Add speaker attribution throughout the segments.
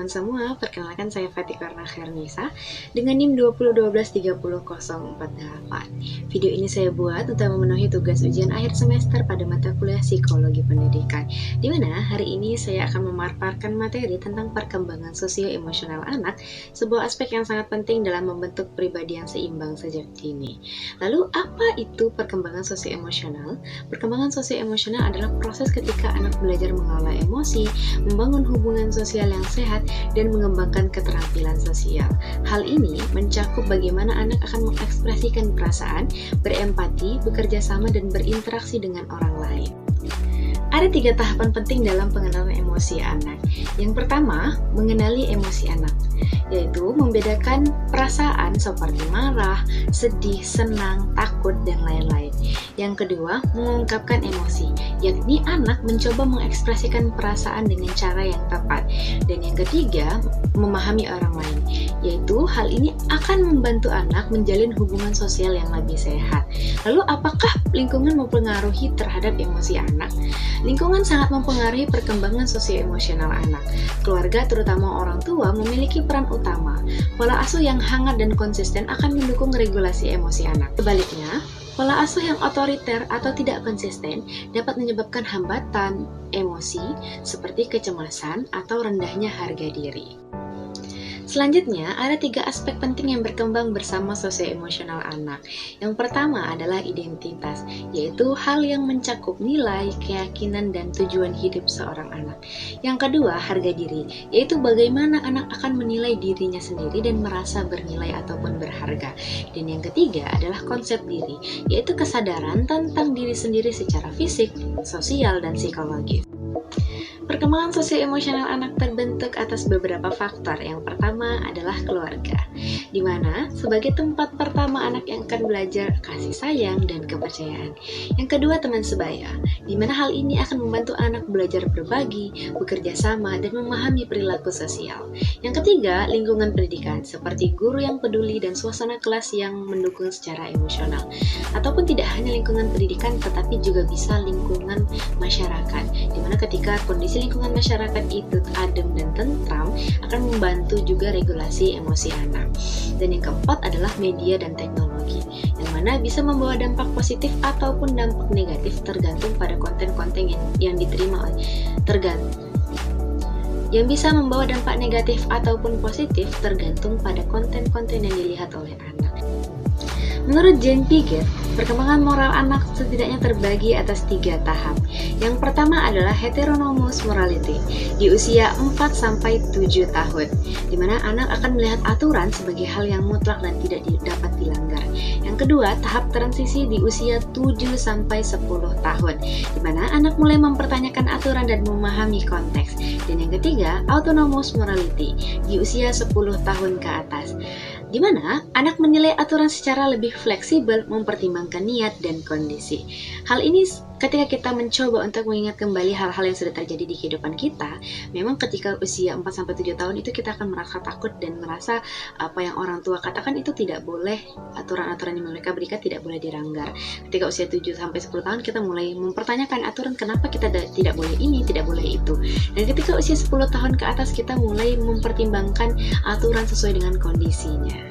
Speaker 1: teman-teman semua, perkenalkan saya Fatih Karna Khairnisa dengan NIM 2012300448. Video ini saya buat untuk memenuhi tugas ujian akhir semester pada mata kuliah Psikologi Pendidikan, di mana hari ini saya akan memaparkan materi tentang perkembangan sosio-emosional anak, sebuah aspek yang sangat penting dalam membentuk pribadi yang seimbang sejak dini. Lalu, apa itu perkembangan sosio-emosional? Perkembangan sosio-emosional adalah proses ketika anak belajar mengelola emosi, membangun hubungan sosial yang sehat, dan mengembangkan keterampilan sosial. Hal ini mencakup bagaimana anak akan mengekspresikan perasaan, berempati, bekerja sama, dan berinteraksi dengan orang lain. Ada 3 tahapan penting dalam pengenalan emosi anak. Yang pertama, mengenali emosi anak, yaitu membedakan perasaan seperti marah, sedih, senang, takut, dan lain-lain. Yang kedua, mengungkapkan emosi, yakni anak mencoba mengekspresikan perasaan dengan cara yang tepat. Dan yang ketiga, memahami orang lain, yaitu hal ini akan membantu anak menjalin hubungan sosial yang lebih sehat. Lalu, apakah lingkungan mempengaruhi terhadap emosi anak? Lingkungan sangat mempengaruhi perkembangan sosio-emosional anak. Keluarga, terutama orang tua, memiliki peran utama. Pola asuh yang hangat dan konsisten akan mendukung regulasi emosi anak. Sebaliknya, pola asuh yang otoriter atau tidak konsisten dapat menyebabkan hambatan emosi seperti kecemasan atau rendahnya harga diri. Selanjutnya, ada 3 aspek penting yang berkembang bersama sosio-emosional anak. Yang pertama adalah identitas, yaitu hal yang mencakup nilai, keyakinan, dan tujuan hidup seorang anak. Yang kedua, harga diri, yaitu bagaimana anak akan menilai dirinya sendiri dan merasa bernilai ataupun berharga. Dan yang ketiga adalah konsep diri, yaitu kesadaran tentang diri sendiri secara fisik, sosial, dan psikologis. Perkembangan sosio-emosional anak terbentuk atas beberapa faktor. Yang pertama adalah keluarga, di mana sebagai tempat pertama anak yang akan belajar kasih sayang dan kepercayaan. Yang kedua, teman sebaya, di mana hal ini akan membantu anak belajar berbagi, bekerja sama, dan memahami perilaku sosial. Yang ketiga, lingkungan pendidikan, seperti guru yang peduli dan suasana kelas yang mendukung secara emosional. Ataupun tidak hanya lingkungan pendidikan, tetapi juga bisa lingkungan masyarakat, di mana ketika kondisi lingkungan masyarakat itu adem dan tentram akan membantu juga regulasi emosi anak. Dan yang keempat adalah media dan teknologi, yang mana bisa membawa dampak positif ataupun dampak negatif tergantung pada konten-konten yang diterima yang bisa membawa dampak negatif ataupun positif tergantung pada konten-konten yang dilihat oleh anak. Menurut Jane Piaget, perkembangan moral anak setidaknya terbagi atas 3 tahap. Yang pertama adalah heteronomous morality di usia 4-7 tahun, di mana anak akan melihat aturan sebagai hal yang mutlak dan tidak dapat dilanggar. Yang kedua, tahap transisi di usia 7-10 tahun, di mana anak mulai mempertanyakan aturan dan memahami konteks. Dan yang ketiga, autonomous morality di usia 10 tahun ke atas, di mana anak menilai aturan secara lebih fleksibel, mempertimbangkan niat dan kondisi. Hal ini ketika kita mencoba untuk mengingat kembali hal-hal yang sudah terjadi di kehidupan kita, memang ketika usia 4-7 tahun itu kita akan merasa takut dan merasa apa yang orang tua katakan itu tidak boleh, aturan-aturan yang mereka berikan tidak boleh dilanggar. Ketika usia 7-10 tahun kita mulai mempertanyakan aturan, kenapa kita tidak boleh ini, tidak boleh itu. Dan ketika usia 10 tahun ke atas kita mulai mempertimbangkan aturan sesuai dengan kondisinya.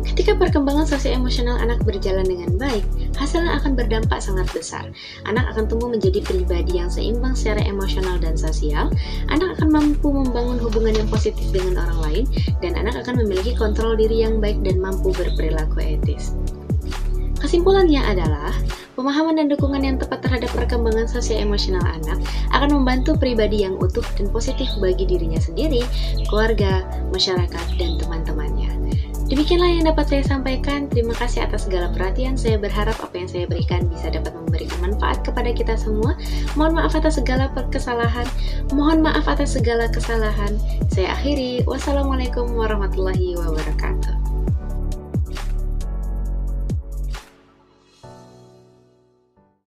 Speaker 1: Ketika perkembangan sosio-emosional anak berjalan dengan baik, hasilnya akan berdampak sangat besar. Anak akan tumbuh menjadi pribadi yang seimbang secara emosional dan sosial. Anak akan mampu membangun hubungan yang positif dengan orang lain, dan anak akan memiliki kontrol diri yang baik dan mampu berperilaku etis. Kesimpulannya adalah, pemahaman dan dukungan yang tepat terhadap perkembangan sosio-emosional anak akan membantu pribadi yang utuh dan positif bagi dirinya sendiri, keluarga, masyarakat, dan teman-temannya. Demikianlah yang dapat saya sampaikan. Terima kasih atas segala perhatian. Saya berharap apa yang saya berikan bisa dapat memberikan manfaat kepada kita semua. Mohon maaf atas segala kesalahan. Saya akhiri. Wassalamualaikum warahmatullahi wabarakatuh.